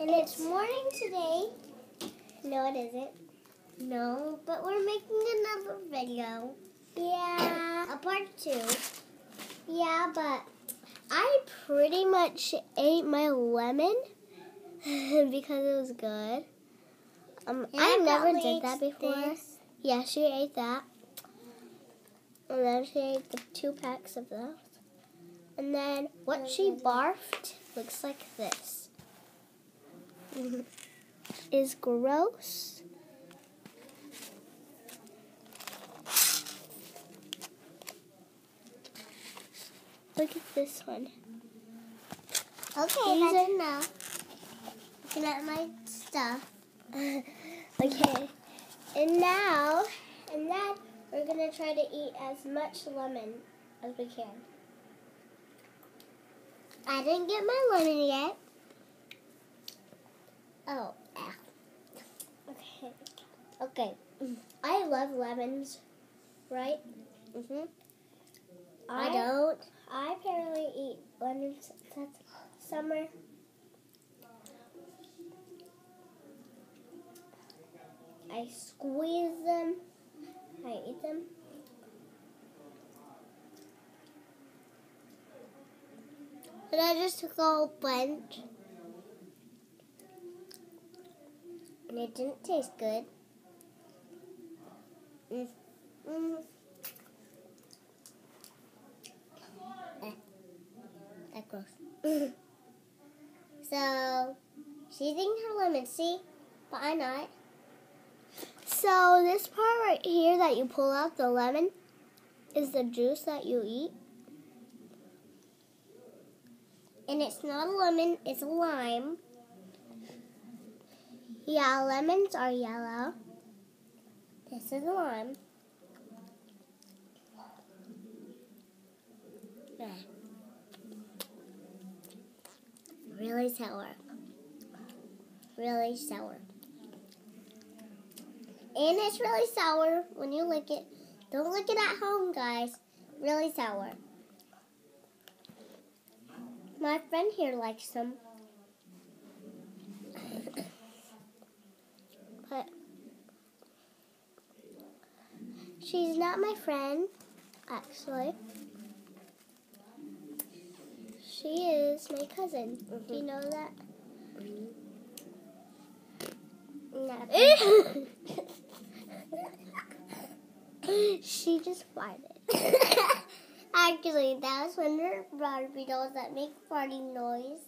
And it's morning today. No, it isn't. No, but we're making another video. Yeah. A part 2. Yeah, but I pretty much ate my lemon because it was good. I never did that before. This. Yeah, she ate that. And then she ate the 2 packs of those. And then what she barfed looks like this. Is gross. Look at this one. Okay, that's enough. Looking at my stuff. Okay. And now, we're going to try to eat as much lemon as we can. I didn't get my lemon yet. Oh, okay. Okay. I love lemons, right? Mhm. I don't. I barely eat lemons since summer. I squeeze them. I eat them. And I just took a whole bunch. And it didn't taste good. That's gross. So, she's eating her lemon, see? But I'm not. So this part right here that you pull out the lemon is the juice that you eat. And it's not a lemon, it's a lime. Yeah, lemons are yellow. This is a lime. Really sour. Really sour. And it's really sour when you lick it. Don't lick it at home, guys. Really sour. My friend here likes them. But she's not my friend, actually. She is my cousin. Mm-hmm. Do you know that? No. She just farted. Actually, that was one of her Barbie dolls that make farting noise.